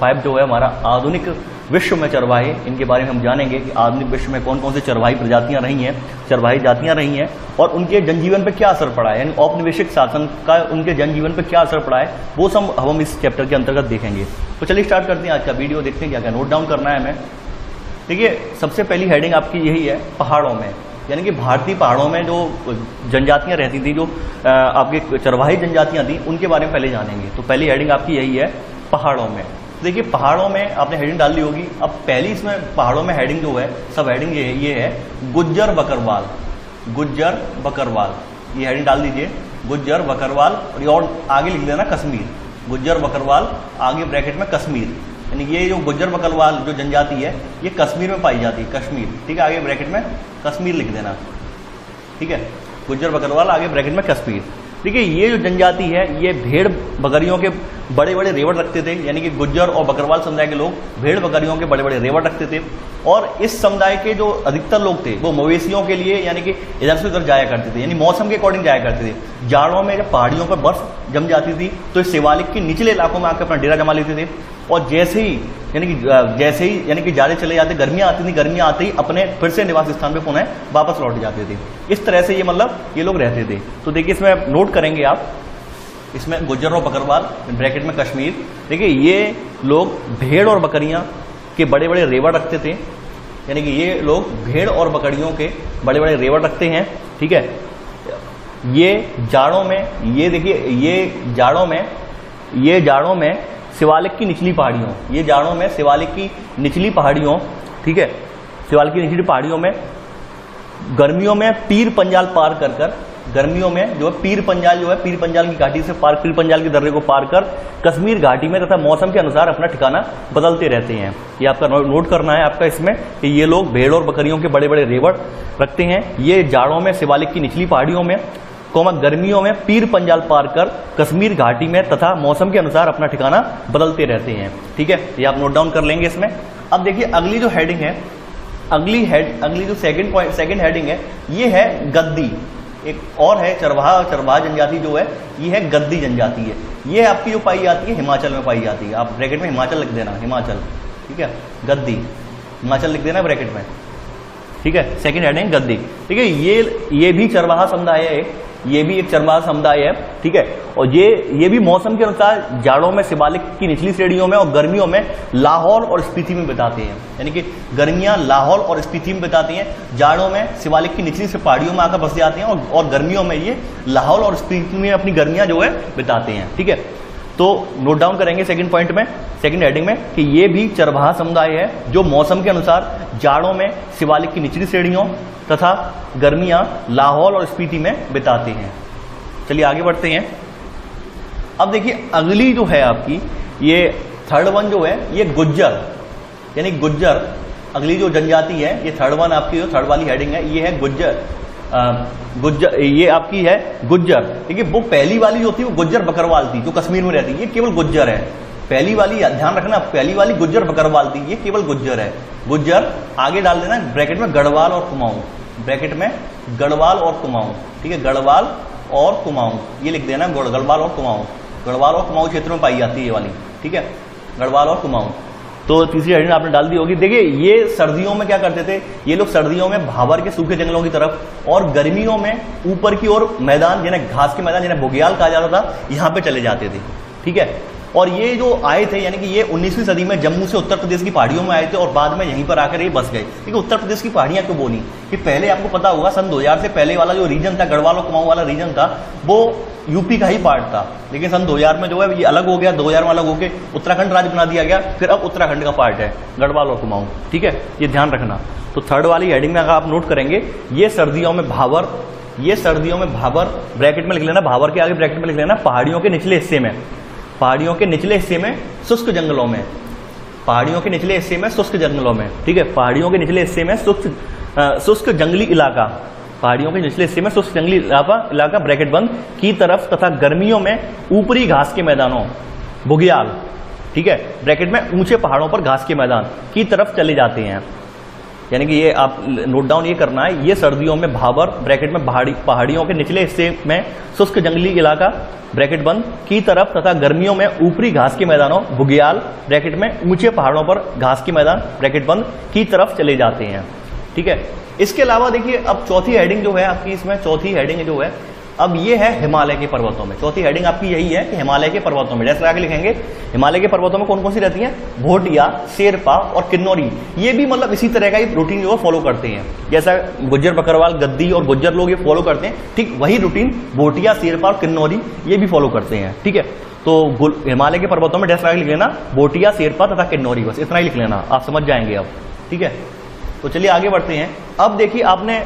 5 जो है हमारा आधुनिक विश्व में चरवाहे, इनके बारे में हम जानेंगे कि आधुनिक विश्व में कौन कौन से चरवाही प्रजातियां रही हैं, चरवाही जातियां रही हैं और उनके जनजीवन पर क्या असर पड़ा है, यानी औपनिवेशिक शासन का उनके जनजीवन पर क्या असर पड़ा है, वो सब हम इस चैप्टर के अंतर्गत देखेंगे। तो चलिए स्टार्ट करते हैं आज का वीडियो, देखते हैं क्या क्या नोट डाउन करना है हमें। देखिए सबसे पहली हेडिंग आपकी यही है, पहाड़ों में, यानी कि भारतीय पहाड़ों में जो जनजातियां रहती थी, जो आपके चरवाही जनजातियां थी, उनके बारे में पहले जानेंगे। तो पहली हेडिंग आपकी यही है, पहाड़ों में। देखिए पहाड़ों में आपने हेडिंग डाल दी होगी। अब पहली इसमें पहाड़ों में हेडिंग जो है, सब हेडिंग ये है गुज्जर बकरवाल, गुज्जर बकरवाल, ये हेडिंग डाल दीजिए, गुज्जर बकरवाल, और आगे लिख देना कश्मीर, गुज्जर बकरवाल, आगे ब्रैकेट में कश्मीर, यानी ये जो गुज्जर बकरवाल जो जनजाति है ये कश्मीर में पाई जाती है, कश्मीर, ठीक है, आगे ब्रैकेट में कश्मीर लिख देना, ठीक है, गुज्जर बकरवाल, आगे ब्रैकेट में कश्मीर। देखिए ये जो जनजाति है ये भेड़ बकरियों के बड़े बड़े रेवड़ रखते थे, यानी कि गुज्जर और बकरवाल समुदाय के लोग भेड़ बकरियों के बड़े बड़े रेवड़ रखते थे, और इस समुदाय के जो अधिकतर लोग थे वो मवेशियों के लिए यानी कि इधर से उधर जाया करते थे, यानी मौसम के अकॉर्डिंग जाया करते थे। जाड़ों में जब पहाड़ियों पर बर्फ जम जाती थी तो इस शिवालिक के निचले इलाकों में आकर अपना डेरा जमा लेते थे, और जैसे ही यानी कि जाड़े चले जाते, गर्मियां आती थी, गर्मियां आते ही अपने फिर से निवास स्थान पे पुनः वापस लौट जाते थे। इस तरह से ये मतलब ये लोग रहते थे। तो देखिए इसमें नोट करेंगे आप, इसमें गुज्जर और बकरवाल ब्रैकेट में कश्मीर। देखिए ये लोग भेड़ और बकरियां के बड़े बड़े रेवड़ रखते थे, यानी कि ये लोग भेड़ और बकरियों के बड़े बड़े रेवड़ रखते हैं, ठीक है। ये जाड़ों में, ये देखिए ये जाड़ों में शिवालिक की निचली पहाड़ियों, ये जाड़ों में शिवालिक की निचली पहाड़ियों, ठीक है, शिवालिक की निचली पहाड़ियों में, गर्मियों में पीर पंजाल पार कर कर, गर्मियों में जो है पीर पंजाल जो है, पीर पंजाल की घाटी से पार, पीर पंजाल के दर्रे को पार कर कश्मीर घाटी में तथा मौसम के अनुसार अपना ठिकाना बदलते रहते हैं। ये आपका नोट करना है आपका इसमें कि ये लोग भेड़ और बकरियों के बड़े बड़े रेवड़ रखते हैं। ये जाड़ों में शिवालिक की निचली पहाड़ियों में, गर्मियों में पीर पंजाल पार कर कश्मीर घाटी में तथा मौसम के अनुसार अपना ठिकाना बदलते रहते हैं, ठीक है। ये आप नोट डाउन कर लेंगे इसमें। अब देखिए अगली जो हेडिंग है, अगली जो सेकंड हेडिंग है, ये है गद्दी। एक और है चरवाहा जनजाति जो है, ये है गद्दी जनजाति है। ये आपकी जो पाई जाती है हिमाचल में पाई जाती है, आप ब्रैकेट में हिमाचल लिख देना, हिमाचल, ठीक है, गद्दी, हिमाचल लिख देना ब्रैकेट में, ठीक है। सेकंड हेडिंग गद्दी। ठीक है, ये भी चरवाहा समुदाय है, ये भी एक चरवाहा समुदाय है, ठीक है। और ये भी मौसम के अनुसार जाड़ों में शिवालिक की निचली श्रेणियों में और गर्मियों में लाहौल और स्पीति में बिताते हैं, यानी कि गर्मियां लाहौल और स्पीति में बिताती हैं, जाड़ों में शिवालिक की निचली से पहाड़ियों में आकर बस जाते हैं, और गर्मियों में ये लाहौल और स्पीति में अपनी गर्मियां जो है बिताते हैं, ठीक है। तो नोट डाउन करेंगे सेकंड पॉइंट में, सेकंड हेडिंग में, कि ये भी चरवाहा समुदाय है जो मौसम के अनुसार जाड़ों में शिवालिक की निचली श्रेणियों तथा गर्मियां लाहौल और स्पीति में बिताते हैं। चलिए आगे बढ़ते हैं। अब देखिए अगली जो है आपकी, ये थर्ड वन जो है, ये गुज्जर, यानी गुज्जर, अगली जो जनजाति है, ये थर्ड वन आपकी जो थर्ड वाली हेडिंग है, ये है गुज्जर। ये आपकी है गुज्जर। देखिए वो पहली वाली जो थी वो गुज्जर बकरवाल थी, जो कश्मीर में रहती है, ये केवल गुज्जर है। पहली वाली ध्यान रखना, पहली वाली गुज्जर बकरवाल थी, ये केवल गुज्जर है। गुज्जर आगे डाल देना ब्रैकेट में गढ़वाल और कुमाऊं, ब्रैकेट में गढ़वाल और कुमाऊं, ठीक है, गढ़वाल और कुमाऊं, ये लिख देना, गढ़वाल और कुमाऊं, गढ़वाल और कुमाऊं क्षेत्र में पाई जाती है ये वाली, ठीक है, गढ़वाल और कुमाऊं। तो तीसरी हेडिंग आपने डाल दी होगी। देखिए ये सर्दियों में क्या करते थे, ये लोग सर्दियों में भावर के सूखे जंगलों की तरफ, और गर्मियों में ऊपर की ओर मैदान, जिन्हें घास के मैदान, जिन्हें बुग्याल कहा जाता था, यहां पे चले जाते थे, ठीक है। और ये जो आए थे, यानी कि ये 19वीं सदी में जम्मू से उत्तर प्रदेश की पहाड़ियों में आए थे, और बाद में यहीं पर आकर ये बस गए। क्योंकि उत्तर प्रदेश की पहाड़ियां क्यों बोली, कि पहले आपको पता होगा सन 2000 से पहले वाला जो रीजन था, गढ़वाल और कुमाऊं वाला रीजन था, वो यूपी का ही पार्ट था, लेकिन सन 2000 में जो है ये अलग हो गया, 2000 में अलग होकर उत्तराखंड राज्य बना दिया गया, फिर अब उत्तराखंड का पार्ट है गढ़वाल और कुमाऊं, ठीक है, ये ध्यान रखना। तो थर्ड वाली हेडिंग में अगर आप नोट करेंगे, ये सर्दियों में भावर, ये सर्दियों में भावर ब्रैकेट में लिख लेना, भावर के आगे ब्रैकेट में लिख लेना, पहाड़ियों के निचले हिस्से में, पहाड़ियों के निचले हिस्से में शुष्क जंगलों में, पहाड़ियों के निचले हिस्से में शुष्क जंगलों में, ठीक है, पहाड़ियों के निचले हिस्से में शुष्क जंगली इलाका, पहाड़ियों के निचले हिस्से में शुष्क जंगली इलाका ब्रैकेट बंद की तरफ, तथा गर्मियों में ऊपरी घास के मैदानों, बुग्याल, ठीक है, ब्रैकेट में ऊंचे पहाड़ों पर घास के मैदान की तरफ चले जाते हैं। यानी कि ये आप नोट डाउन ये करना है, ये सर्दियों में भाबर ब्रैकेट में पहाड़ियों के निचले हिस्से में शुष्क जंगली इलाका ब्रैकेट बंद की तरफ तथा गर्मियों में ऊपरी घास के मैदानों बुग्याल ब्रैकेट में ऊंचे पहाड़ों पर घास के मैदान ब्रैकेट बंद की तरफ चले जाते हैं। ठीक है, इसके अलावा देखिए अब चौथी हेडिंग जो है आपकी, इसमें चौथी हेडिंग जो है अब ये है हिमालय के पर्वतों में। चौथी हेडिंग आपकी यही है कि हिमालय के पर्वतों में, जैसे आगे लिखेंगे हिमालय के पर्वतों में कौन कौन सी रहती हैं, भोटिया, शेरपा और किन्नौरी। ये भी मतलब इसी तरह का ही रूटीन जो है फॉलो करते हैं, जैसा गुज्जर बकरवाल गद्दी और गुज्जर लोग ये फॉलो करते हैं, ठीक वही रूटीन भोटिया, शेरपा और किन्नौरी ये भी फॉलो करते हैं। ठीक है, तो हिमालय के पर्वतों में डैश लगा लिख लेना, भोटिया, शेरपा तथा किन्नौरी, बस इतना ही लिख लेना, आप समझ जाएंगे अब। ठीक है, तो चलिए आगे बढ़ते हैं। अब देखिए आपने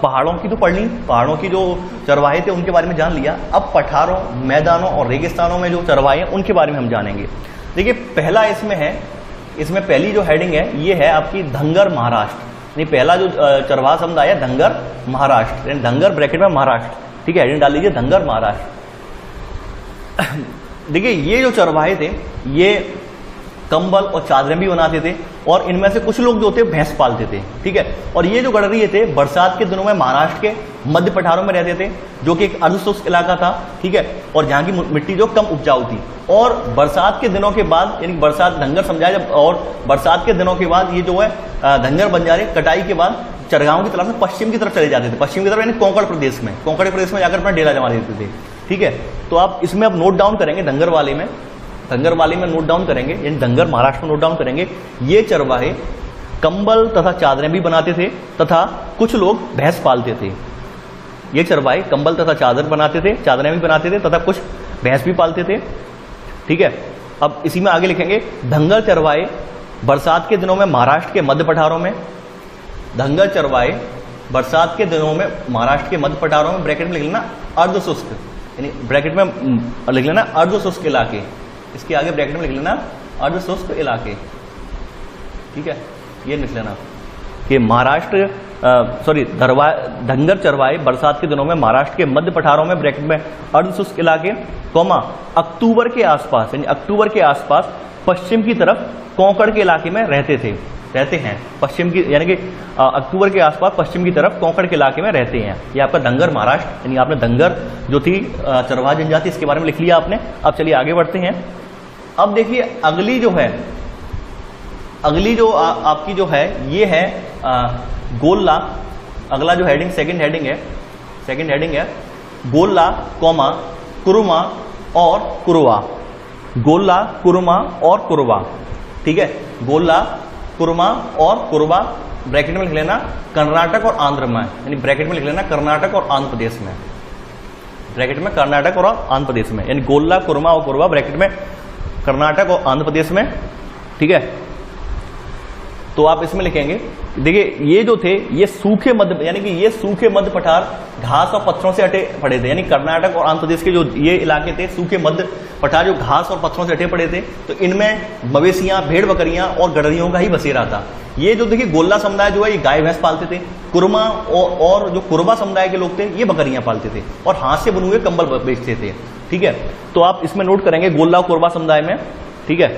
पहाड़ों की तो पढ़ ली, पहाड़ों की जो चरवाहे थे उनके बारे में जान लिया। अब पठारों, मैदानों और रेगिस्तानों में जो चरवाहे हैं उनके बारे में हम जानेंगे। देखिए पहला इसमें है, इसमें पहली जो हेडिंग है ये है आपकी धंगर महाराष्ट्र। नहीं, पहला जो चरवाहा समुदाय है धंगर महाराष्ट्र, यानी धंगर ब्रैकेट में महाराष्ट्र। ठीक है, हेडिंग डाल लीजिए धंगर महाराष्ट्र। देखिए ये जो चरवाहे थे ये कंबल और चादरें भी बनाते थे, और इनमें से कुछ लोग जो थे भैंस पालते थे। ठीक है, और ये जो गडरिये थे बरसात के दिनों में महाराष्ट्र के मध्य पठारों में रहते थे, जो कि एक अर्धशुष्क इलाका था। ठीक है, और जहाँ की मिट्टी जो कम उपजाऊ थी, और बरसात के दिनों के बाद, यानी बरसात धंगर समझाया जब, और बरसात के दिनों के बाद ये जो है धंगर बंजारे कटाई के बाद चरगांव की तरफ से पश्चिम की तरफ चले जाते थे। पश्चिम की तरफ यानी कोंकण प्रदेश में, कोंकण प्रदेश में जाकर अपना डेरा जमा देते थे। ठीक है, तो आप इसमें अब नोट डाउन करेंगे धंगर वाले में, धंगर वाले में नोट डाउन करेंगे, यानी धंगर महाराष्ट्र में नोट डाउन करेंगे। ये चरवाहे कंबल तथा चादरें भी बनाते थे तथा कुछ लोग भैंस पालते थे। ये चरवाहे कंबल तथा चादर बनाते थे, चादरें भी बनाते थे तथा कुछ भैंस भी पालते थे। ठीक है, अब इसी में आगे लिखेंगे धंगर चरवाहे बरसात के दिनों में महाराष्ट्र के मध्य पठारों में, धंगर चरवाहे बरसात के दिनों में महाराष्ट्र के मध्य पठारों में ब्रैकेट में लिख लेना अर्धशुष्क, यानी ब्रैकेट में लिख लेना अर्धशुष्क इलाके, इसके आगे ब्रैकेट में लिख लेना अर्धशुष्क इलाके। ठीक है, ये लिख लेना कि महाराष्ट्र धंगर चरवाहे बरसात के दिनों में महाराष्ट्र के मध्य पठारों में ब्रैकेट में अर्धशुष्क इलाके, अक्टूबर के आसपास, यानी अक्टूबर के आसपास पश्चिम की तरफ कोंकण के इलाके में रहते हैं। पश्चिम की यानी कि अक्टूबर के आसपास पश्चिम की तरफ कोंकण के इलाके में रहते हैं। ये आपका धंगर महाराष्ट्र, यानी आपने धंगर जो थी चरवाहा जनजाति, इसके बारे में लिख लिया आपने। अब चलिए आगे बढ़ते हैं। अब देखिए अगली जो है, अगली जो आपकी जो है ये है गोल्ला। अगला जो हेडिंग सेकंड हेडिंग है गोल्ला कौमा कुरुमा और कुरुवा, गोल्ला कुरुमा और कुरुवा। ठीक है, गोल्ला कुरुमा और कुरुवा ब्रैकेट में लिख लेना कर्नाटक और आंध्र में, यानी ब्रैकेट में लिख लेना कर्नाटक और आंध्र प्रदेश में, ब्रैकेट में कर्नाटक और आंध्र प्रदेश में, यानी गोल्ला कुरुमा और कुरुवा ब्रैकेट में कर्नाटक और आंध्र प्रदेश में। ठीक है, तो आप इसमें लिखेंगे, देखिए ये जो थे ये सूखे मध्य, यानी कि ये सूखे मध्य पठार घास और पत्थरों से हटे पड़े थे, यानी कर्नाटक और आंध्र प्रदेश के जो ये इलाके थे सूखे मध्य पठार जो घास और पत्थरों से हटे पड़े थे, तो इनमें मवेशियां, भेड़ बकरियां और गडरियों का ही बसेरा था। ये जो देखिए गोल्ला समुदाय जो है ये गाय भैंस पालते थे, कुरमा और जो कुरबा समुदाय के लोग थे ये बकरियां पालते थे और हाथ से बने हुए कंबल बेचते थे। ठीक है, तो आप इसमें नोट करेंगे गोल्ला और कुरबा समुदाय में। ठीक है,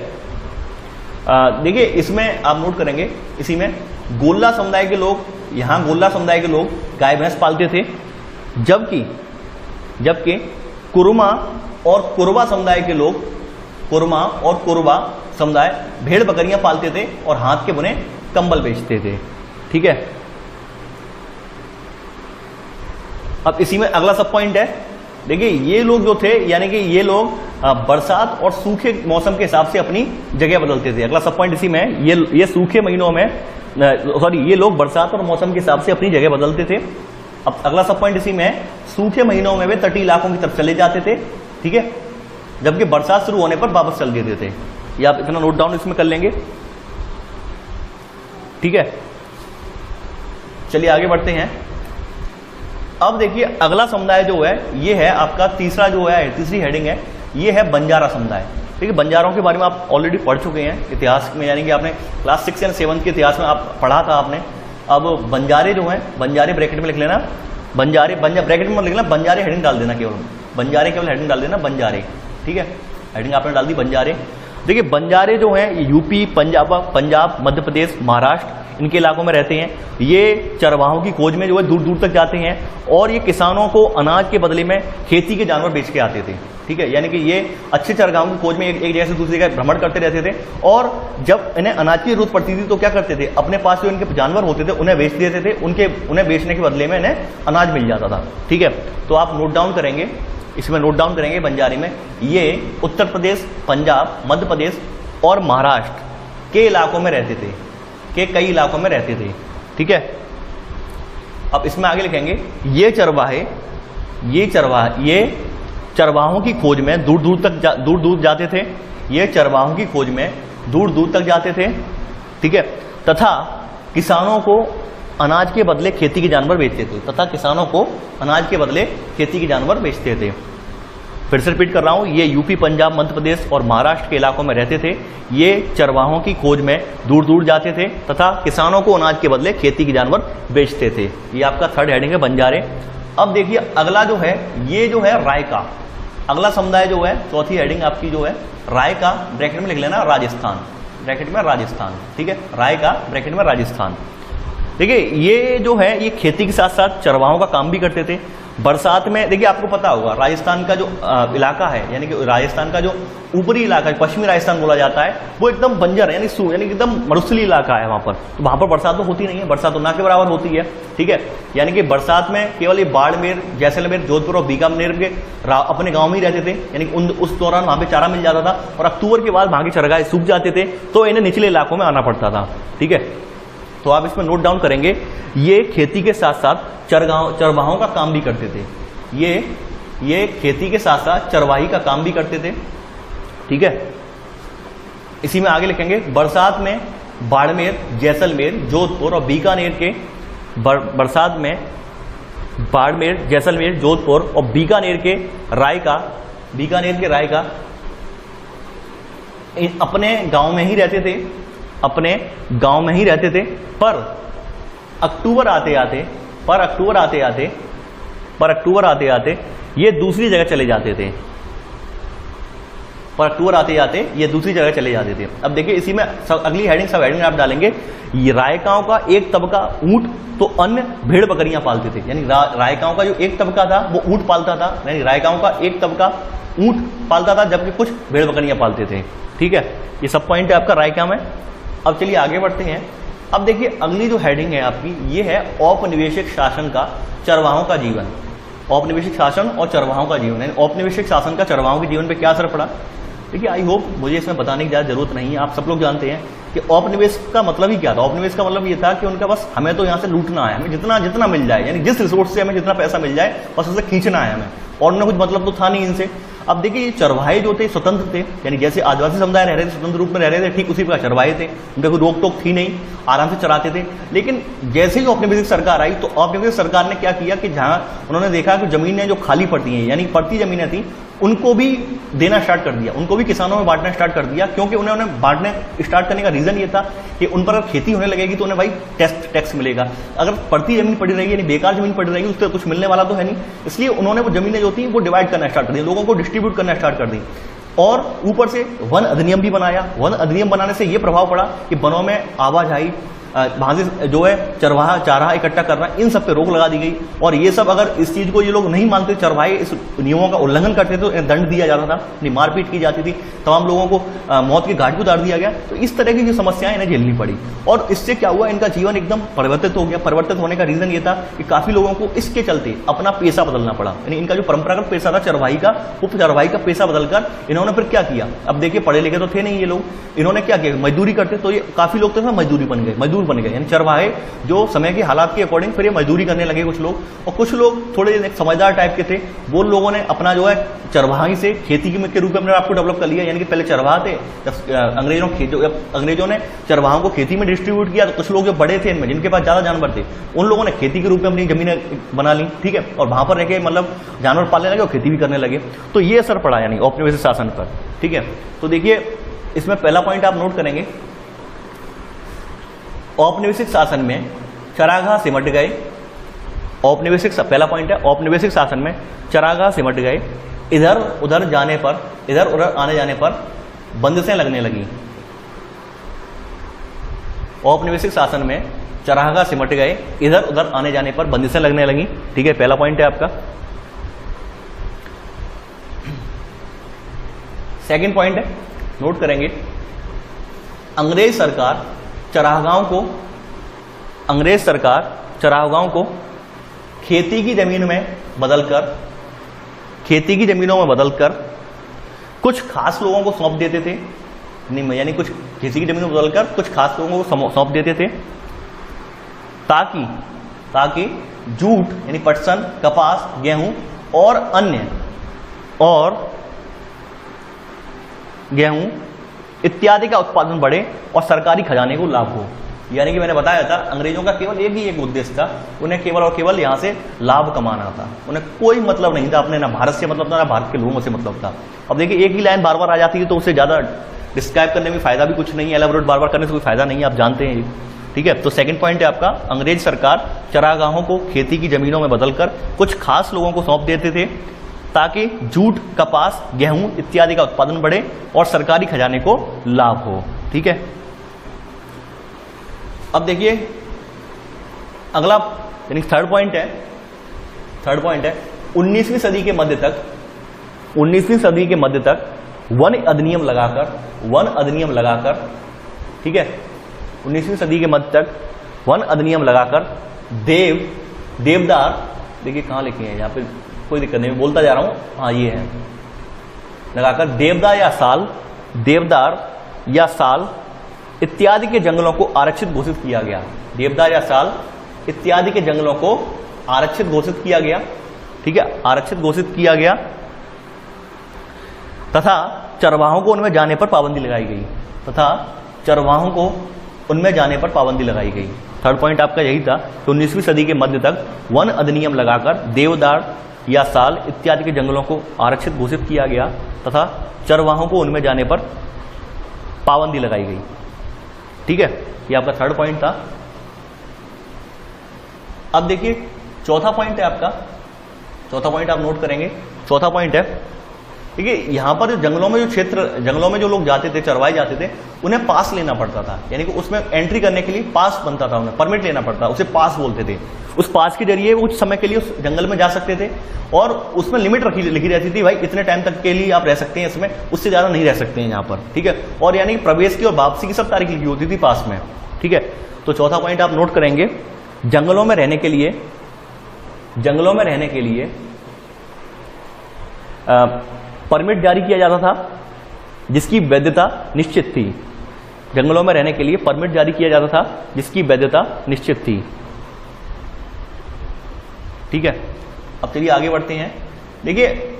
देखिए इसमें आप नोट करेंगे, इसी में गोल्ला समुदाय के लोग, यहां गोल्ला समुदाय के लोग गाय भैंस पालते थे, जबकि कुरुमा और कुरबा समुदाय के लोग, कुरुमा और कुरबा समुदाय भेड़ बकरियां पालते थे और हाथ के बुने कंबल बेचते थे। ठीक है, अब इसी में अगला सब पॉइंट है, देखिए ये लोग जो थे, यानी कि ये लोग बरसात और सूखे मौसम के हिसाब से अपनी जगह बदलते थे। अगला सब पॉइंट इसी में, ये सूखे महीनों में, ये लोग बरसात और मौसम के हिसाब से अपनी जगह बदलते थे। अब अगला सब पॉइंट इसी में, सूखे महीनों में वे तटीय इलाकों की तरफ चले जाते थे। ठीक है, जबकि बरसात शुरू होने पर वापस चल देते थे। ये आप इतना नोट डाउन इसमें कर लेंगे। ठीक है, चलिए आगे बढ़ते हैं। अब देखिए अगला समुदाय जो है ये है आपका तीसरा जो है, तीसरी हेडिंग है, ये है बंजारा समुदाय। ठीक है, बंजारों के बारे में आप ऑलरेडी पढ़ चुके हैं इतिहास में, यानी कि आपने क्लास 6 और 7 के इतिहास में आप पढ़ा था आपने। अब बंजारे जो हैं, बंजारे ब्रैकेट में लिख लेना, बंजारे ब्रैकेट में लिख लेना, बंजारे हेडिंग डाल देना, केवल बंजारे केवल हेडिंग डाल देना बंजारे। ठीक है, हेडिंग आपने डाल दी बंजारे। देखिए बंजारे जो हैं यूपी, पंजाब, मध्य प्रदेश, महाराष्ट्र, इनके इलाकों में रहते हैं, ये चरवाहों की खोज में जो है दूर दूर तक जाते हैं और ये किसानों को अनाज के बदले में खेती के जानवर बेच के आते थे। ठीक है, यानी कि ये अच्छे चरगाहों की खोज में एक जगह से दूसरी जगह भ्रमण करते रहते थे और जब इन्हें अनाज की जरूरत पड़ती थी तो क्या करते थे, अपने पास जो इनके जानवर होते थे उन्हें बेच देते थे, उन्हें बेचने के बदले में इन्हें अनाज मिल जाता था। ठीक है, तो आप नोट डाउन करेंगे, इसमें नोट डाउन करेंगे बंजारी में, ये उत्तर प्रदेश, पंजाब, मध्य प्रदेश और महाराष्ट्र के इलाकों में रहते थे, के कई इलाकों में रहते थे। ठीक है, अब इसमें आगे लिखेंगे ये चरवाहों की खोज में दूर दूर जाते थे, ये चरवाहों की खोज में दूर दूर तक जाते थे। ठीक है, तथा किसानों को अनाज के बदले खेती के जानवर बेचते थे, तथा किसानों को अनाज के बदले खेती के जानवर बेचते थे। फिर से रिपीट कर रहा हूं, ये यूपी, पंजाब, मध्य प्रदेश और महाराष्ट्र के इलाकों में रहते थे, ये चरवाहों की खोज में दूर दूर जाते थे तथा किसानों को अनाज के बदले खेती के जानवर बेचते थे। ये आपका थर्ड हेडिंग है बंजारे। अब देखिए अगला जो है, ये जो है रायका, अगला समुदाय जो है, चौथी हेडिंग आपकी जो है रायका, ब्रैकेट में लिख लेना राजस्थान, ब्रैकेट में राजस्थान। ठीक है, रायका ब्रैकेट में राजस्थान। देखिए ये जो है ये खेती के साथ साथ चरवाहों का काम भी करते थे। बरसात में देखिए आपको पता होगा राजस्थान का जो इलाका है, यानी कि राजस्थान का जो ऊपरी इलाका है, पश्चिमी राजस्थान बोला जाता है, वो एकदम बंजर है, यानी एकदम मरुस्थलीय इलाका है वहां पर। तो वहां पर बरसात तो होती नहीं है, बरसात तो ना के बराबर होती है। ठीक है, यानी कि बरसात में केवल ये बाड़मेर, जैसलमेर, जोधपुर और बीकानेर के अपने गाँव में ही रहते थे, यानी कि उस दौरान वहां पर चारा मिल जाता था और अक्टूबर के बाद वहां के चरगाह सूख जाते थे तो इन्हें निचले इलाकों में आना पड़ता था। ठीक है, तो आप इसमें नोट डाउन करेंगे, ये खेती के साथ साथ चरवाहों का काम भी करते थे, ये खेती के साथ साथ चरवाही का काम भी करते थे। ठीक है, इसी में आगे लिखेंगे बरसात में बाड़मेर, जैसलमेर, जोधपुर और बीकानेर के बरसात में बाड़मेर, जैसलमेर, जोधपुर और बीकानेर के रायका अपने गांव में ही रहते थे, अपने गांव में ही रहते थे। पर अक्टूबर आते आते ये दूसरी जगह चले जाते थे, पर अक्टूबर आते आते ये दूसरी जगह चले जाते थे। अब देखिए इसी में अगली हेडिंग, सब हेडिंग आप डालेंगे, ये रायकाओं का एक तबका ऊंट तो अन्य भेड़ बकरियां पालते थे, यानी रायकाओं का जो एक तबका था वो ऊंट पालता था, यानी रायकाओं का एक तबका ऊंट पालता था जबकि कुछ भेड़ बकरियां पालते थे। ठीक है, ये सब पॉइंट है आपका रायका में। अब चलिए आगे बढ़ते हैं। अब देखिए अगली जो हेडिंग है आपकी, ये है औपनिवेशिक शासन का चरवाहों का जीवन। औपनिवेशिक शासन और चरवाहों का जीवन, यानी औपनिवेशिक शासन का चरवाहों के जीवन पे क्या असर पड़ा। देखिए आई होप मुझे इसमें बताने की ज़्यादा जरूरत नहीं है, आप सब लोग जानते हैं कि औपनिवेश का मतलब ही क्या था। औपनिवेश का मतलब ये था कि उनका बस हमें तो यहाँ से लूटना है, हमें जितना मिल जाए, यानी जिस रिसोर्स से हमें जितना पैसा मिल जाए बस उसे खींचना है हमें, और उन्हें कुछ मतलब तो था नहीं इनसे। अब देखिए ये चरवाहे जो थे स्वतंत्र थे, यानी जैसे आदिवासी समुदाय रह रहे थे स्वतंत्र रूप में रह रहे थे, ठीक उसी प्रकार चरवाहे थे, उनका कोई रोक टोक थी नहीं, आराम से चराते थे। लेकिन जैसे ही औपनिवेशिक सरकार आई तो औपनिवेशिक सरकार ने क्या किया कि जहां उन्होंने देखा कि जमीनें जो खाली पड़ती हैं, यानी पड़ती जमीनें थी, उनको भी देना स्टार्ट कर दिया, उनको भी किसानों में बांटना स्टार्ट कर दिया। क्योंकि उन्होंने बांटने स्टार्ट करने का रीजन ये था कि उन पर अगर खेती होने लगेगी तो उन्हें भाई टैक्स मिलेगा। अगर पड़ती जमीन पड़ी रहेगी, यानी बेकार जमीन पड़ी रहेगी, उससे कुछ मिलने वाला तो है नहीं, इसलिए उन्होंने वो जमीनें जो थी वो डिवाइड करना स्टार्ट कर दी, लोगों को डिस्ट्रीब्यूट करना स्टार्ट कर दी। और ऊपर से वन अधिनियम भी बनाया। वन अधिनियम बनाने से यह प्रभाव पड़ा कि वनों में आवाजाही, वहां से जो है चारा इकट्ठा करना, इन सब पे रोक लगा दी गई। और ये सब अगर इस चीज को ये लोग नहीं मानते, चरवाहे इस नियमों का उल्लंघन करते तो दंड दिया जाता था, मारपीट की जाती थी, तमाम लोगों को मौत के घाट पर उतार दिया गया। तो इस तरह की जो समस्याएं इन्हें झेलनी पड़ी और इससे क्या हुआ, इनका जीवन एकदम परिवर्तित हो गया। परिवर्तित होने का रीजन ये था कि काफी लोगों को इसके चलते अपना पेशा बदलना पड़ा, यानी इनका जो परंपरागत पेशा था चरवाही का, वो चरवाही का पेशा बदलकर इन्होंने फिर क्या किया। अब देखिए पढ़े लिखे तो थे नहीं ये लोग, इन्होंने क्या किया, मजदूरी करते। तो ये काफी लोग तो मजदूर बन गए, यानी चरवाहे जो समय के हालात के अकॉर्डिंग फिर ये मजदूरी करने लगे कुछ लोग। और कुछ लोग थोड़े समझदार टाइप के थे, वो लोगों ने अपना जो है चरवाही से खेती के रूप में अपने आपको डेवलप कर लिया। यानी कि पहले चरवाहा थे, अंग्रेजों ने चरवाहों को खेती में डिस्ट्रीब्यूट किया, तो कुछ लोग जो बड़े थे इनमें, जिनके पास ज्यादा जानवर थे, उन लोगों ने खेती के रूप में अपनी जमीनें बना ली। ठीक है, और वहां पर रह के मतलब जानवर पालने लगे और खेती भी करने लगे। तो ये असर पड़ा यानी औपनिवेशिक शासन पर। ठीक है, तो देखिए इसमें पहला पॉइंट आप नोट करेंगे, औपनिवेशिक शासन में चरागाह सिमट गए। औपनिवेशिक पहला पॉइंट है, औपनिवेशिक शासन में चरागाह सिमट गए। इधर उधर आने जाने पर बंदिशें लगने लगी। औपनिवेशिक शासन में चरागाह सिमट गए, इधर उधर आने जाने पर बंदिशें लगने लगी। ठीक है, पहला पॉइंट है आपका। सेकंड पॉइंट है, नोट करेंगे, अंग्रेज सरकार चरागाहों को खेती की जमीनों में बदलकर कुछ खास लोगों को सौंप देते थे, यानी कुछ खेती की जमीनों में बदलकर कुछ खास लोगों को सौंप देते थे ताकि जूट यानी पटसन, कपास, गेहूं इत्यादि का उत्पादन बढ़े और सरकारी खजाने को लाभ हो। यानी कि मैंने बताया था, अंग्रेजों का केवल एक उद्देश्य था, उन्हें केवल और केवल यहां से लाभ कमाना था। उन्हें कोई मतलब नहीं था अपने, ना भारत से मतलब था, ना भारत के लोगों से मतलब था। अब देखिए, एक ही लाइन बार बार आ जाती है तो उससे ज्यादा डिस्क्राइब करने में फायदा भी कुछ नहीं है, एलाबोरेट बार बार करने से कोई फायदा नहीं है, आप जानते हैं। ठीक है, तो सेकंड पॉइंट है आपका, अंग्रेज सरकार चरागाहों को खेती की जमीनों में बदलकर कुछ खास लोगों को सौंप देते थे ताकि जूट, कपास, गेहूं इत्यादि का उत्पादन बढ़े और सरकारी खजाने को लाभ हो। ठीक है, अब देखिए अगला यानी थर्ड पॉइंट है 19वीं सदी के मध्य तक वन अधिनियम लगाकर ठीक है, 19वीं सदी के मध्य तक वन अधिनियम लगाकर देवदार, देखिए कहां लिखे हैं यहाँ पे, कोई दिक्कत नहीं, बोलता जा रहा हूं, हाँ ये है, लगाकर देवदार या साल इत्यादि के जंगलों को आरक्षित घोषित किया गया। देवदार या साल इत्यादि के जंगलों को आरक्षित घोषित किया गया। ठीक है, आरक्षित घोषित किया गया तथा चरवाहों को उनमें जाने पर पाबंदी लगाई गई। थर्ड पॉइंट आपका यही था कि 19वीं सदी के मध्य तक वन अधिनियम लगाकर देवदार या साल इत्यादि के जंगलों को आरक्षित घोषित किया गया तथा चरवाहों को उनमें जाने पर पाबंदी लगाई गई। ठीक है, ये आपका थर्ड पॉइंट था। अब देखिए चौथा पॉइंट है आपका, चौथा पॉइंट आप नोट करेंगे। चौथा पॉइंट है, देखिए यहां पर जंगलों में जो लोग जाते थे, चरवाए जाते थे, उन्हें पास लेना पड़ता था, यानी कि उसमें एंट्री करने के लिए पास बनता था, उन्हें परमिट लेना पड़ता, उसे पास बोलते थे। उस पास के जरिए वो कुछ समय के लिए उस जंगल में जा सकते थे और उसमें लिमिट लिखी रहती थी, भाई इतने टाइम तक के लिए आप रह सकते हैं इसमें, उससे ज्यादा नहीं रह सकते हैं यहाँ पर। ठीक है, और यानी कि प्रवेश की और वापसी की सब तारीख लिखी होती थी पास में। ठीक है, तो चौथा पॉइंट आप नोट करेंगे, जंगलों में रहने के लिए परमिट जारी किया जाता था जिसकी वैधता निश्चित थी। जंगलों में रहने के लिए परमिट जारी किया जाता था जिसकी वैधता निश्चित थी। ठीक है, अब चलिए आगे बढ़ते हैं। देखिए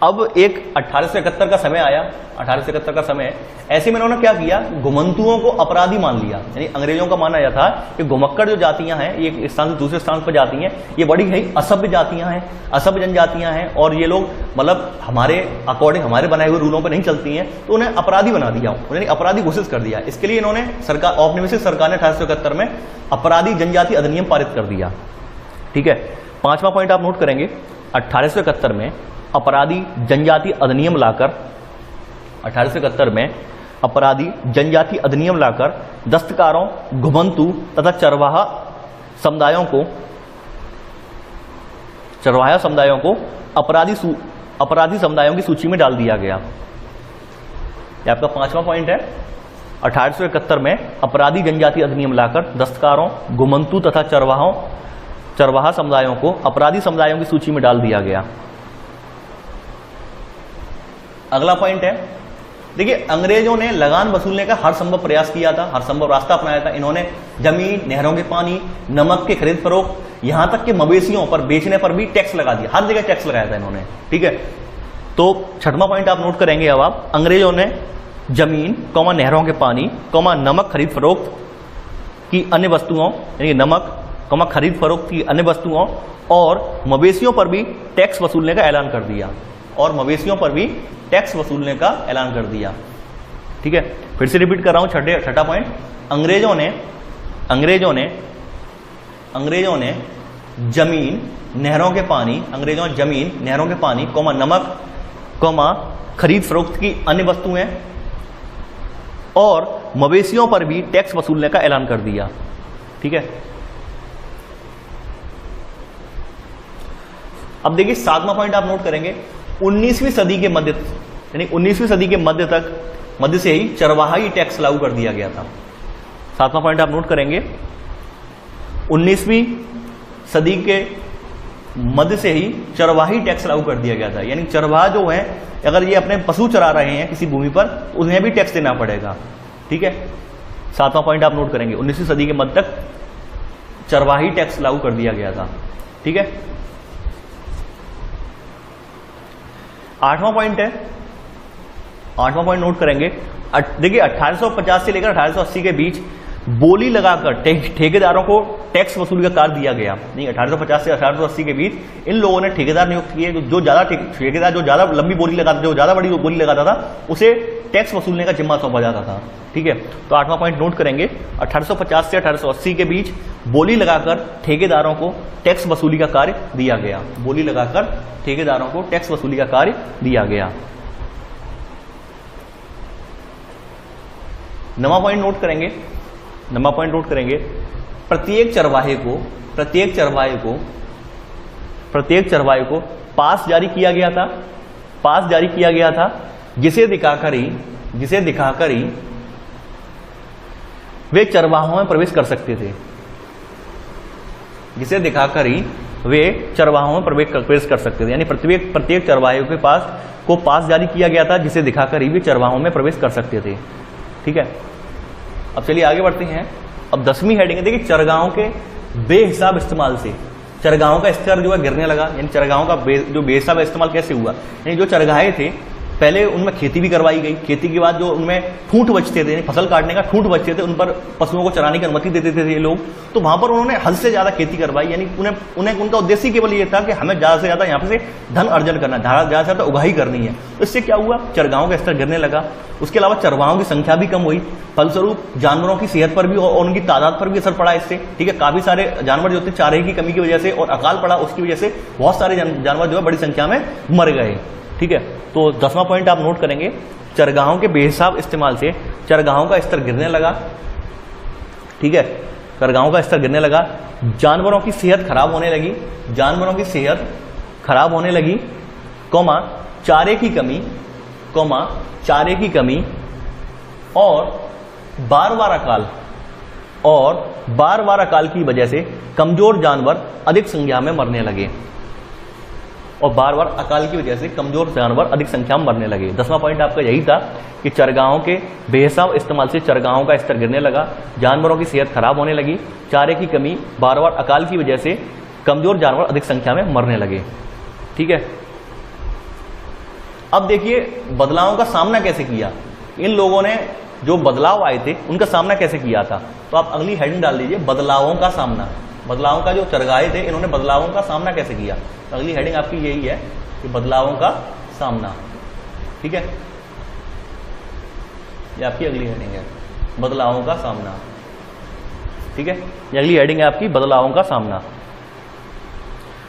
अब एक 1871 का समय आया, 1871 का समय, ऐसे में इन्होंने क्या किया, घुमंतुओं को अपराधी मान लिया। यानी अंग्रेजों का मानना यह था कि घुमक्कड़ जो जातियां हैं, ये एक स्थान से दूसरे स्थान पर जाती हैं, ये बड़ी ही असभ्य जातियां हैं, असभ्य जनजातियां हैं, और ये लोग मतलब हमारे अकॉर्डिंग, हमारे बनाए हुए रूलों पर नहीं चलती हैं, तो उन्हें अपराधी बना दिया, उन्हें अपराधी घोषित कर दिया। इसके लिए इन्होंने सरकार, औपनिवेशिक सरकार ने 1871 में अपराधी जनजाति अधिनियम पारित कर दिया। ठीक है, पांचवा पॉइंट आप नोट करेंगे, 1871 में अपराधी जनजाति अधिनियम लाकर, 1871 में अपराधी जनजाति अधिनियम लाकर दस्तकारों, घुमंतु तथा चरवाहा समुदायों को अपराधी समुदायों की सूची में डाल दिया गया। यह आपका पांचवा पॉइंट है। 1871 में अपराधी जनजाति अधिनियम लाकर दस्तकारों, घुमंतु तथा चरवाहा समुदायों को अपराधी समुदायों की सूची में डाल दिया गया। अगला पॉइंट है, देखिए अंग्रेजों ने लगान वसूलने का हर संभव प्रयास किया था, हर संभव रास्ता अपनाया था। इन्होंने जमीन, नहरों के पानी, नमक के खरीद फरोख्त, यहां तक कि मवेशियों पर बेचने पर भी टैक्स लगा दिया, हर जगह टैक्स लगाया था इन्होंने। ठीक है, तो छठवां पॉइंट आप नोट करेंगे। अब आप, अंग्रेजों ने जमीन, नहरों के पानी, नमक खरीद फरोख्त की अन्य वस्तुओं, यानी नमक, खरीद फरोख्त की अन्य वस्तुओं और मवेशियों पर भी टैक्स वसूलने का ऐलान कर दिया, और मवेशियों पर भी टैक्स वसूलने का ऐलान कर दिया। ठीक है, फिर से रिपीट कर रहा हूं, छठा पॉइंट, अंग्रेजों ने जमीन, नहरों के पानी, नमक, खरीद फरोख्त की अन्य वस्तुएं और मवेशियों पर भी टैक्स वसूलने का ऐलान कर दिया। ठीक है, अब देखिए 7वां पॉइंट आप नोट करेंगे, 19वीं सदी के मध्य, यानी 19वीं सदी के मध्य से ही चरवाही टैक्स लागू कर दिया गया था। 7वां पॉइंट आप नोट करेंगे, 19वीं सदी के मध्य से ही चरवाही टैक्स लागू कर दिया गया था, यानी चरवाहा जो है अगर ये अपने पशु चरा रहे हैं किसी भूमि पर, उन्हें भी टैक्स देना पड़ेगा। ठीक है, 7वां पॉइंट आप नोट करेंगे, 19वीं सदी के मध्य तक चरवाही टैक्स लागू कर दिया गया था। ठीक है, 8वां पॉइंट है, 8वां पॉइंट नोट करेंगे, देखिए 1850 से लेकर 1880 के बीच बोली लगाकर ठेकेदारों को टैक्स वसूली का कार्य दिया गया। नहीं, 1850 से 1880 के बीच इन लोगों ने ठेकेदार नियुक्त किए, जो ज्यादा ठेकेदार जो ज्यादा लंबी बोली लगाता, जो ज्यादा बड़ी बोली लगाता था, उसे टैक्स वसूलने का जिम्मा सौंपा जाता था। ठीक है, तो 8वां पॉइंट नोट करेंगे, 1850 से 1880 के बीच बोली लगाकर ठेकेदारों को टैक्स वसूली का कार्य दिया गया। बोली लगाकर ठेकेदारों को टैक्स वसूली का कार्य दिया गया। 9वां पॉइंट नोट करेंगे, 9वां पॉइंट नोट करेंगे, प्रत्येक चरवाहे को पास जारी किया गया था, पास जारी किया गया था, जिसे दिखाकर ही वे चरवाहों में प्रवेश कर सकते थे, जिसे दिखाकर ही वे चरवाहों में प्रवेश कर सकते थे, यानी प्रत्येक चरवाहे के पास जारी किया गया था, जिसे दिखाकर ही वे चरवाहों में प्रवेश कर सकते थे। ठीक है, अब चलिए आगे बढ़ते हैं। अब 10वीं हेडिंग है, देखिए चरगाहों के बेहिसाब इस्तेमाल से चरगाहों का स्तर जो है गिरने लगा, यानी चरगाहों का जो बेहिसाब इस्तेमाल कैसे हुआ, यानी जो चरगाहे थे पहले उनमें खेती भी करवाई गई, खेती के बाद जो उनमें ठूंठ बचते थे, फसल काटने का ठूंठ बचते थे, उन पर पशुओं को चराने की अनुमति देते थे ये लोग, तो वहां पर उन्होंने हद से ज्यादा खेती करवाई, यानी उन्हें उनका उद्देश्य केवल ये था कि हमें ज्यादा से ज्यादा यहाँ से धन अर्जन करना, ज्यादा से ज्यादा उगाही करनी है। तो इससे क्या हुआ, चरगाहों का स्तर गिरने लगा। उसके अलावा चरवाहों की संख्या भी कम हुई, फलस्वरूप जानवरों की सेहत पर भी और उनकी तादाद पर भी असर पड़ा इससे। ठीक है, काफी सारे जानवर जो थे चारे की कमी की वजह से और अकाल पड़ा उसकी वजह से बहुत सारे जानवर जो है बड़ी संख्या में मर गए। ठीक है, तो 10वां पॉइंट आप नोट करेंगे, चरगाहों के बेहिसाब इस्तेमाल से चरगाहों का स्तर गिरने लगा। ठीक है, चरगाहों का स्तर गिरने लगा, जानवरों की सेहत खराब होने लगी, जानवरों की सेहत खराब होने लगी, चारे की कमी और बार-बार अकाल की वजह से कमजोर जानवर अधिक संख्या में मरने लगे, और बार-बार अकाल की वजह से कमजोर जानवर अधिक संख्या में मरने लगे। 10वां पॉइंट आपका यही था कि चरगाहों के बेहिसाब इस्तेमाल से चरगाहों का स्तर गिरने लगा, जानवरों की सेहत खराब होने लगी, चारे की कमी, बार-बार अकाल की वजह से कमजोर जानवर अधिक संख्या में मरने लगे। ठीक है, अब देखिए बदलावों का सामना कैसे किया, इन लोगों ने जो बदलाव आए थे उनका सामना कैसे किया था। तो आप अगली हेडिंग डाल दीजिए, बदलावों का सामना। बदलावों का जो चरगाहे थे इन्होंने बदलावों का सामना कैसे किया। अगली हेडिंग आपकी यही है कि बदलावों का सामना। ठीक है, ये आपकी अगली हेडिंग है, बदलावों का सामना। ठीक है, ये अगली हेडिंग है आपकी, बदलावों का सामना।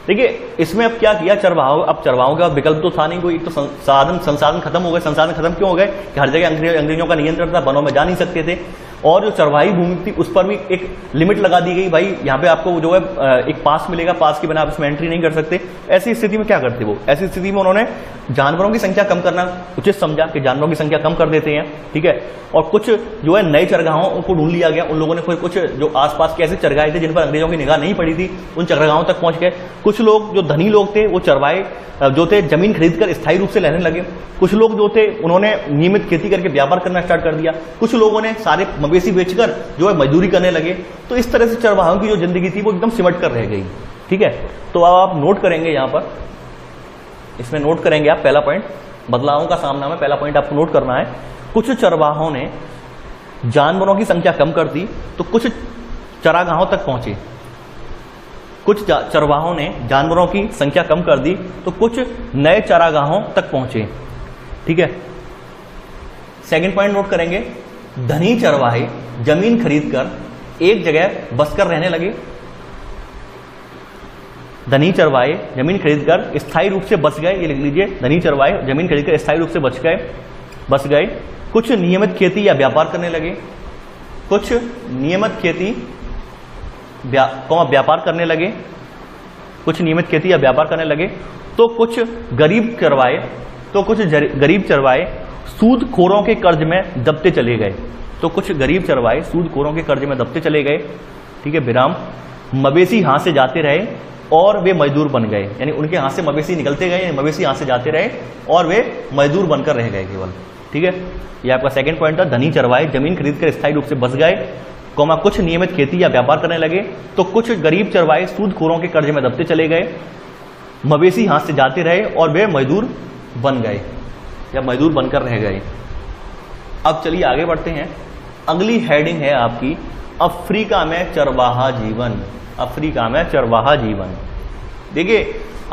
देखिए इसमें अब क्या किया, चरवाहों का विकल्प तो था नहीं कोई, तो संसाधन खत्म हो गए। संसाधन खत्म क्यों हो गए कि हर जगह अंग्रेजों का नियंत्रण था, वनों में जा नहीं सकते थे, और जो चरवाही भूमि थी उस पर भी एक लिमिट लगा दी गई, भाई यहाँ पे आपको जो है एक पास मिलेगा, पास के बिना आप इसमें एंट्री नहीं कर सकते। ऐसी स्थिति में क्या करते वो, ऐसी स्थिति में उन्होंने जानवरों की संख्या कम करना उचित समझा कि जानवरों की संख्या कम कर देते हैं। ठीक है, और कुछ जो है नए चरगाहों को ढूंढ लिया गया, उन लोगों ने फिर कुछ जो आसपास के ऐसे चरगाहे थे जिन पर अंग्रेजों की निगाह नहीं पड़ी थी, उन चरगाहों तक पहुंच गए। कुछ लोग जो धनी लोग थे वो चरवाहे जो थे जमीन खरीदकर स्थायी रूप से रहने लगे, कुछ लोग जो थे उन्होंने नियमित खेती करके व्यापार करना स्टार्ट कर दिया, कुछ लोगों ने सारे मवेशी बेचकर जो है मजदूरी करने लगे। तो इस तरह से चरवाहों की जो जिंदगी थी वो एकदम सिमट कर रह गई। ठीक है, तो अब आप नोट करेंगे यहां पर, इसमें नोट करेंगे आप पहला पॉइंट, बदलावों का सामना में पहला पॉइंट आपको नोट करना है। कुछ चरवाहों ने जानवरों की संख्या कम कर दी तो कुछ चरागाहों तक पहुंचे, कुछ चरवाहों ने जानवरों की संख्या कम कर दी तो कुछ नए चरागाहों तक पहुंचे। ठीक है, सेकंड पॉइंट नोट करेंगे, धनी चरवाहे जमीन खरीदकर एक जगह बसकर रहने लगे। धनी चरवाहे जमीन खरीदकर स्थायी रूप से बस गए, ये लिख लीजिए, धनी चरवाहे जमीन खरीदकर स्थायी रूप से बच गए। बस गए। कुछ नियमित खेती या व्यापार करने लगे, कुछ नियमित खेती व्यापार करने लगे, कुछ नियमित खेती या व्यापार करने लगे। तो कुछ गरीब चरवाए सूदखोरों के कर्ज में दबते चले गए। तो कुछ गरीब चरवाए सूदखोरों के कर्ज में दबते चले गए। ठीक है, विराम। मवेशी हाथ से जाते रहे और वे मजदूर बन गए, यानी उनके हाथ से मवेशी निकलते गए, मवेशी हाथ से जाते रहे और वे मजदूर बनकर रह गए केवल। ठीक है, ये आपका सेकंड पॉइंट था। धनी चरवाए जमीन खरीदकर स्थायी रूप से बस गए, कुछ नियमित खेती या व्यापार करने लगे। तो कुछ गरीब चरवाए सूदखोरों के कर्ज में दबते चले गए, मवेशी हाथ से जाते रहे और वे मजदूर बन गए या मजदूर बनकर रह गए। अब चलिए आगे बढ़ते हैं। अगली हेडिंग है आपकी अफ्रीका में चरवाहा जीवन। अफ्रीका में चरवाहा जीवन। देखिए,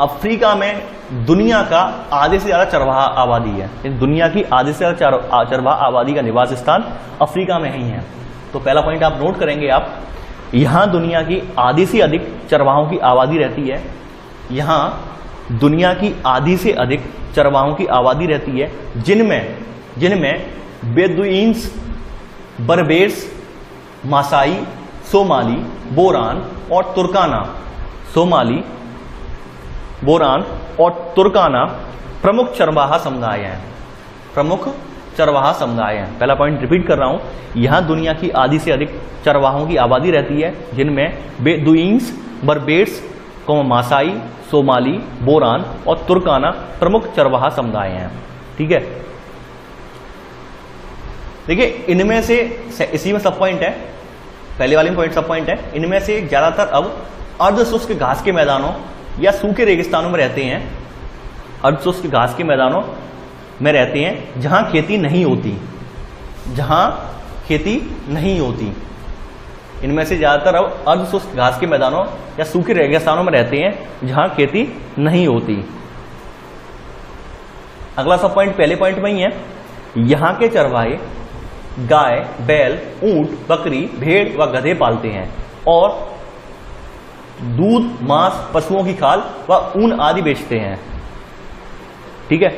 अफ्रीका में दुनिया का आधे से ज्यादा चरवाहा आबादी है। दुनिया की आधे से ज्यादा चरवाहा आबादी का निवास स्थान अफ्रीका में ही है। तो पहला पॉइंट आप नोट करेंगे, आप यहां दुनिया की आधी से अधिक चरवाहों की आबादी रहती है। यहां दुनिया की आधी से अधिक चरवाहों की आबादी रहती है, जिनमें बेदुइन्स, बर्बेर्स, मासाई, सोमाली, बोरान और तुर्काना, सोमाली, बोरान और तुर्काना प्रमुख चरवाहा समुदाय हैं। प्रमुख चरवाहा समुदाय हैं। पहला पॉइंट रिपीट कर रहा हूं, यहां दुनिया की आधी से अधिक चरवाहों की आबादी रहती है, जिनमें बेदुइन्स, बर्बेर्स, मासाई, सोमाली, बोरान और तुर्काना प्रमुख चरवाहा समुदाय हैं। ठीक है, देखिए इनमें से, इसी में सब पॉइंट है, पहले वाले में पॉइंट सब पॉइंट है। इनमें से ज्यादातर अब अर्धशुष्क घास के मैदानों या सूखे रेगिस्तानों में रहते हैं। अर्धशुष्क घास के मैदानों में रहते हैं जहां खेती नहीं होती, जहां खेती नहीं होती। इनमें से ज्यादातर अब अर्धशुष्क घास के मैदानों या सूखे रेगिस्तानों में रहते हैं जहां खेती नहीं होती। अगला सब पॉइंट पहले पॉइंट में ही है। यहां के चरवाहे गाय, बैल, ऊंट, बकरी, भेड़ व गधे पालते हैं और दूध, मांस, पशुओं की खाल व ऊन आदि बेचते हैं। ठीक है,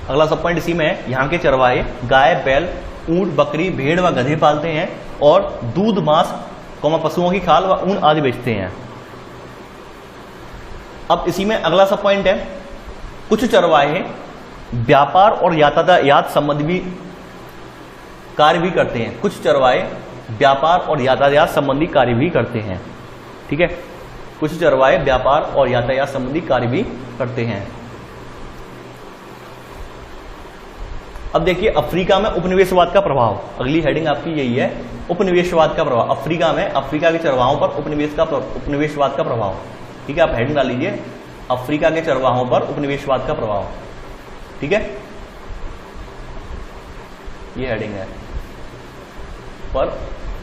अगला सब पॉइंट इसी में है। यहां के चरवाहे गाय, बैल, ऊंट, बकरी, भेड़ व गधे पालते हैं और दूध, मांस, पशुओं की खाल व ऊन आदि बेचते हैं। अब इसी में अगला सब पॉइंट है, कुछ चरवाहे व्यापार और यातायात संबंधी कार्य भी करते हैं। कुछ चरवाहे व्यापार और यातायात संबंधी कार्य भी करते हैं। ठीक है, कुछ चरवाहे व्यापार और यातायात संबंधी कार्य भी करते हैं। अब देखिए अफ्रीका में उपनिवेशवाद का प्रभाव, अगली हेडिंग आपकी यही है, उपनिवेशवाद का प्रभाव। अफ्रीका में अफ्रीका के चरवाहों पर उपनिवेशवाद का प्रभाव। ठीक है, आप हेडिंग डाल लीजिए, अफ्रीका के चरवाहों पर उपनिवेशवाद का प्रभाव। ठीक है, ये हेडिंग है, पर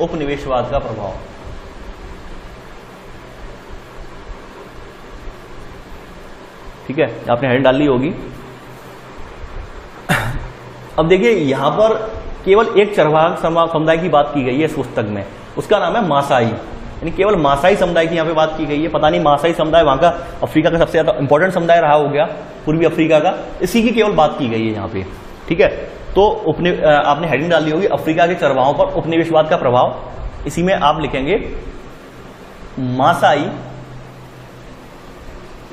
उपनिवेशवाद का प्रभाव। ठीक है, आपने हेडिंग डाल ली होगी। अब देखिए यहां पर केवल एक चरवाहा समुदाय की बात की गई है इस पुस्तक में, उसका नाम है मासाई, यानी केवल मासाई समुदाय की यहां पे बात की गई है। पता नहीं मासाई समुदाय वहां का अफ्रीका का सबसे ज्यादा इंपॉर्टेंट समुदाय रहा हो गया, पूर्वी अफ्रीका का, इसी की केवल बात की गई है यहां पे। ठीक है, तो आपने हेडिंग डाल दी होगी अफ्रीका के चरवाहों पर उपनिवेशवाद का प्रभाव। इसी में आप लिखेंगे मासाई,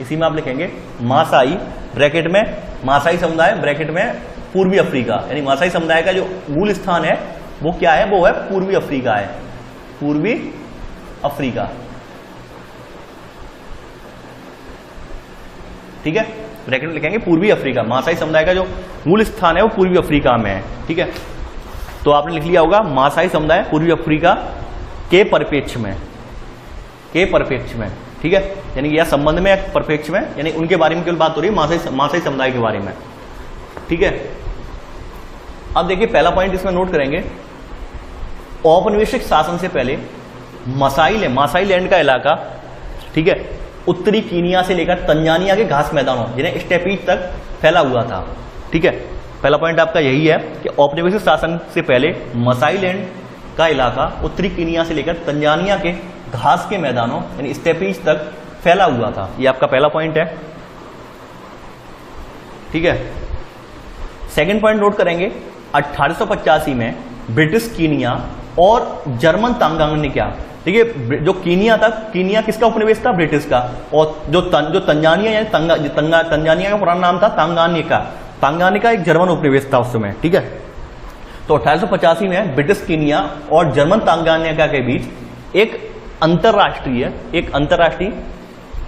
इसी में आप लिखेंगे मासाई, ब्रैकेट में मासाई समुदाय, ब्रैकेट में पूर्वी अफ्रीका, यानी मासाई समुदाय का जो मूल स्थान है वो क्या है, वो है पूर्वी अफ्रीका है, पूर्वी अफ्रीका। ठीक है, ब्रैकेट में लिखेंगे पूर्वी अफ्रीका, मासाई समुदाय का जो मूल स्थान है वो पूर्वी अफ्रीका में है। ठीक है, तो आपने लिख लिया होगा मासाई समुदाय पूर्वी अफ्रीका के परिप्रेक्ष्य में, के परिप्रेक्ष्य में। ठीक है, यानी यह संबंध में परिप्रेक्ष्य में, यानी उनके बारे में केवल बात हो रही है, मासाई समुदाय के बारे में। ठीक है, अब देखिए पहला पॉइंट इसमें नोट करेंगे, औपनिवेशिक शासन से पहले मासाई लैंड का इलाका, ठीक है, उत्तरी कीनिया से लेकर तंजानिया के घास मैदानों जिन्हें स्टेपीज तक फैला हुआ था। ठीक है, पहला पॉइंट आपका यही है कि औपनिवेशिक शासन से पहले मासाई लैंड का इलाका उत्तरी कीनिया से लेकर तंजानिया के घास के मैदानों यानी स्टेपीज तक फैला हुआ था। ये आपका पहला पॉइंट है। ठीक है, सेकंड पॉइंट नोट करेंगे, 1885 में ब्रिटिश कीनिया और जर्मन तंजानिया, देखिए जो कीनिया था, कीनिया किसका उपनिवेश था? ब्रिटिश का। और जो तंजानिया यानी तंजानिया का पुराना नाम था तांगानिका एक जर्मन उपनिवेश था उस समय, ठीक है। तो 1885 में ब्रिटिश कीनिया और जर्मन तंजानिया के बीच एक अंतरराष्ट्रीय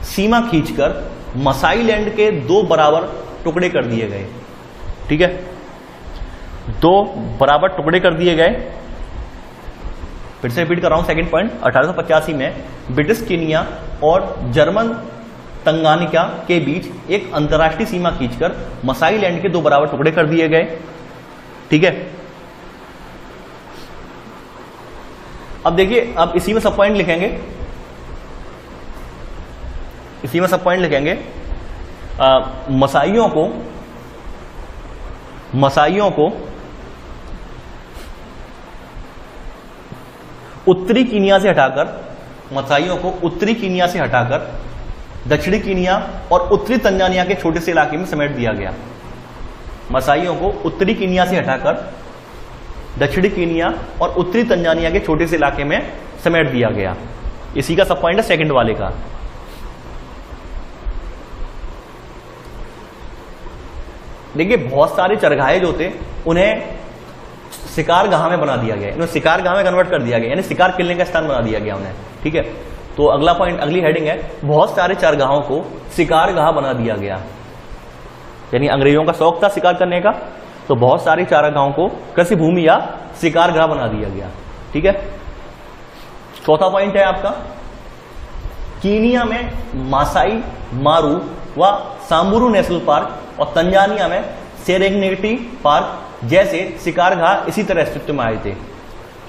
सीमा खींचकर मसाई लैंड के 2 बराबर टुकड़े कर दिए गए, ठीक है, 2 बराबर टुकड़े कर दिए गए। फिर से रिपीट कर रहा हूं सेकंड पॉइंट, 1885 में ब्रिटिश कीनिया और जर्मन तंगानिका के बीच एक अंतरराष्ट्रीय सीमा खींचकर मसाई लैंड के 2 बराबर टुकड़े कर दिए गए, ठीक है। अब देखिए, अब इसी में सब पॉइंट लिखेंगे, मसाइयों को उत्तरी कीनिया से हटाकर दक्षिणी कीनिया और उत्तरी तंजानिया के छोटे से इलाके में समेट दिया गया। मसाइयों को उत्तरी कीनिया से हटाकर दक्षिणी कीनिया और उत्तरी तंजानिया के छोटे से इलाके में समेट दिया गया। इसी का सब पॉइंट है सेकंड वाले का। देखिए, बहुत सारे चरगाहे जो थे उन्हें शिकारगाह में बना दिया गया, इन्हें शिकारगाह में कन्वर्ट कर दिया गया, यानी शिकार खेलने का स्थान बना दिया गया उन्हें, ठीक है। तो अगला पॉइंट, अगली हेडिंग है, बहुत सारे चरगाहों को शिकारगाह बना दिया गया। यानी अंग्रेजों का शौक था शिकार करने का, तो बहुत सारे चारागाहों को कृषि भूमि या शिकारगाह बना दिया गया, ठीक है। चौथा पॉइंट है आपका, कीनिया में मासाई मारू व सांबुरू नेशनल पार्क और तंजानिया में सेरेंगेटी पार्क जैसे शिकारगाह इसी तरह अस्तित्व में आए थे।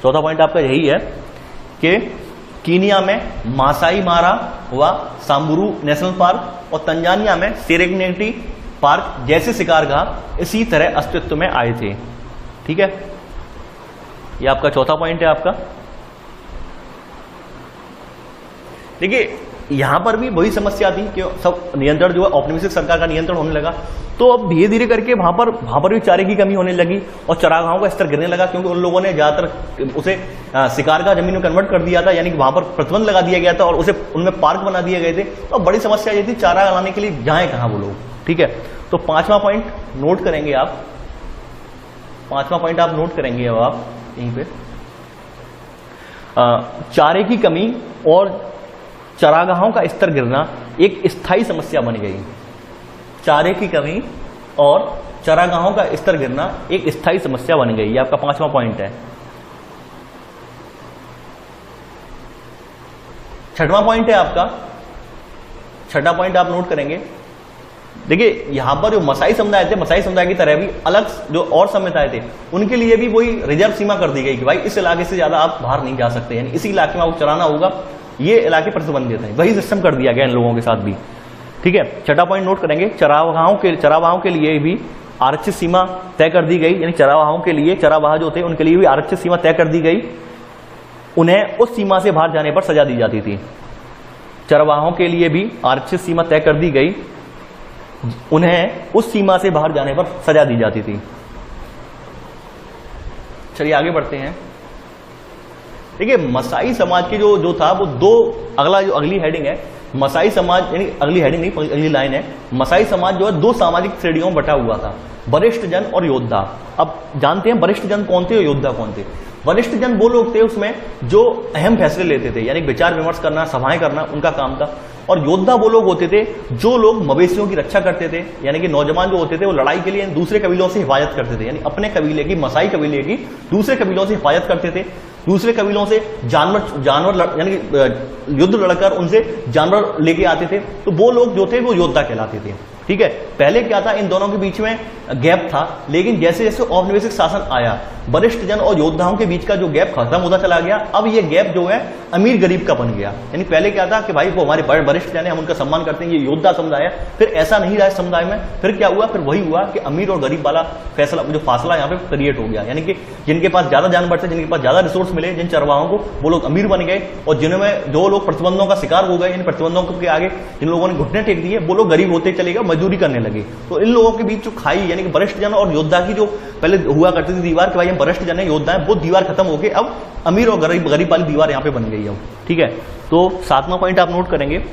चौथा पॉइंट आपका यही है कि कीनिया में मासाई मारा व सांबुरू नेशनल पार्क और तंजानिया में सेरेंगेटी पार्क जैसे शिकारगाह इसी तरह अस्तित्व में आए थे, ठीक है। ये आपका चौथा पॉइंट है आपका। देखिए, यहां पर भी वही समस्या थी कि सब नियंत्रण जो है औपनिवेशिक सरकार का नियंत्रण होने लगा, तो अब धीरे धीरे करके वहां पर भी चारे की कमी होने लगी और चरागाहों का स्तर गिरने लगा, क्योंकि उन लोगों ने ज्यादातर उसे शिकार का जमीन में कन्वर्ट कर दिया था, यानी कि वहां पर प्रतिबंध लगा दिया गया था और उसे उनमें पार्क बना दिए गए थे। तो बड़ी समस्या ये थी चारा लाने के लिए जाए कहां वो लोग, ठीक है। तो 5वां पॉइंट नोट करेंगे आप, 5वां पॉइंट आप नोट करेंगे अब आप यहीं पे, चारे की कमी और चरागाहों का स्तर गिरना एक स्थायी समस्या बन गई। चारे की कमी और चरागाहों का स्तर गिरना एक स्थायी समस्या बन गई। ये आपका 5वां पॉइंट है। 6वां पॉइंट है आपका, 6वां पॉइंट आप नोट करेंगे। देखिए, यहां पर जो मसाई समुदाय थे, मसाई समुदाय की तरह भी अलग जो और सभ्यताएं थे, उनके लिए भी वही रिजर्व सीमा कर दी गई कि भाई इस इलाके से ज्यादा आप बाहर नहीं जा सकते, यानी इसी इलाके में आपको चराना होगा, ये इलाके प्रतिबंधित है। वही सिस्टम कर दिया गया इन लोगों के साथ भी, ठीक है। 6वां पॉइंट नोट करेंगे, चरावाहों के लिए भी आरक्षित सीमा तय कर दी गई, यानी चरावाहों के लिए, चरावाह जो थे उनके लिए भी आरक्षित सीमा तय कर दी गई। उन्हें उस सीमा से बाहर जाने पर सजा दी जाती थी। चरवाहों के लिए भी आरक्षित सीमा तय कर दी गई, उन्हें उस सीमा से बाहर जाने पर सजा दी जाती थी। चलिए आगे बढ़ते हैं। देखिए, मसाई समाज के जो था वो दो, अगली हेडिंग है मसाई समाज, यानी अगली हेडिंग नहीं, अगली लाइन है, मसाई समाज जो है दो सामाजिक श्रेणियों में बटा हुआ था, वरिष्ठ जन और योद्धा। अब जानते हैं वरिष्ठ जन कौन थे और योद्धा कौन थे। वरिष्ठ जन वो लोग थे उसमें जो अहम फैसले लेते थे, यानी विचार विमर्श करना, सभाएं करना उनका काम था। और योद्धा वो लोग होते थे जो लोग मवेशियों की रक्षा करते थे, यानी कि नौजवान जो होते थे वो लड़ाई के लिए दूसरे कबीलों से हिफाजत करते थे, यानी अपने कबीले की, मसाई कबीले की दूसरे कबीलों से हिफाजत करते थे। दूसरे कबीलों से जानवर यानी युद्ध लड़कर उनसे जानवर लेके आते थे, तो वो लोग जो थे वो योद्धा कहलाते थे। ठीक है, पहले क्या था, इन दोनों के बीच में गैप था, लेकिन जैसे जैसे औपनिवेशिक शासन आया, वरिष्ठ जन और योद्धाओं के बीच का जो गैप खत्म होता चला गया। अब ये गैप जो है अमीर गरीब का बन गया। यानी पहले क्या था कि भाई वो हमारे बड़े वरिष्ठ जन है, हम उनका सम्मान करते हैं, ये योद्धा समुदाय है। फिर ऐसा नहीं रहा इस समुदाय में। फिर क्या हुआ, फिर वही हुआ कि अमीर और गरीब वाला फैसला, जो फासला यहाँ पे क्रिएट हो गया। यानी कि जिनके पास ज्यादा जानवर थे, जिनके पास ज्यादा रिसोर्स मिले, जिन चरवाहों को, वो लोग अमीर बन गए, और जिनमें जो लोग प्रतिबंधों का शिकार हो गए, इन प्रतिबंधों के आगे जिन लोगों ने घुटने टेक दिए, वो लोग गरीब होते चले गए, मजदूरी करने लगे। तो इन लोगों के बीच जो खाई यानी कि वरिष्ठ जन और योद्धा की जो पहले हुआ करती थी दीवार कि भाई हम वरिष्ठ जन है, योद्धा है, वो दीवार खत्म होके अब अमीर और गरीब वाली दीवार यहाँ पे बन गई है। ठीक है, तो 7वां पॉइंट आप नोट करेंगे,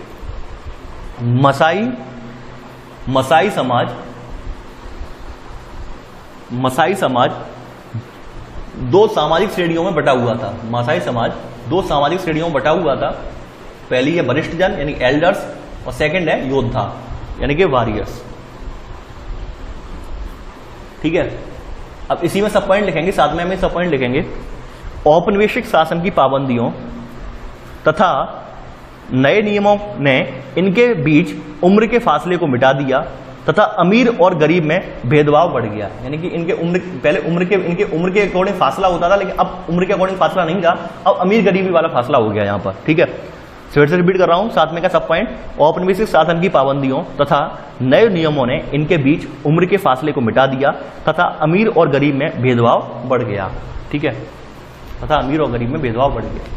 मसाई समाज दो सामाजिक श्रेणियों में बटा हुआ था। मसाई समाज दो सामाजिक श्रेणियों में बटा हुआ था। पहली है वरिष्ठ जन यानी एल्डर्स, और सेकंड है योद्धा यानी कि वॉरियर्स। ठीक है, अब इसी में सब पॉइंट लिखेंगे, 7वें में सब पॉइंट लिखेंगे। औपनिवेशिक शासन की पाबंदियों तथा नए नियमों ने इनके बीच उम्र के फासले को मिटा दिया तथा अमीर और गरीब में भेदभाव बढ़ गया। यानी कि इनके उम्र, पहले इनके उम्र के अकॉर्डिंग फासला होता था, लेकिन अब उम्र के अकॉर्डिंग फासला नहीं रहा, अब अमीर गरीबी वाला फासला हो गया यहां पर। ठीक है, फिर से रिपीट कर रहा हूं, 7वें का सब पॉइंट, औपनिवेशिक शासन की पाबंदियों तथा नए नियमों ने इनके बीच उम्र के फासले को मिटा दिया तथा अमीर और गरीब में भेदभाव बढ़ गया। ठीक है, तथा अमीर और गरीब में भेदभाव बढ़ गया।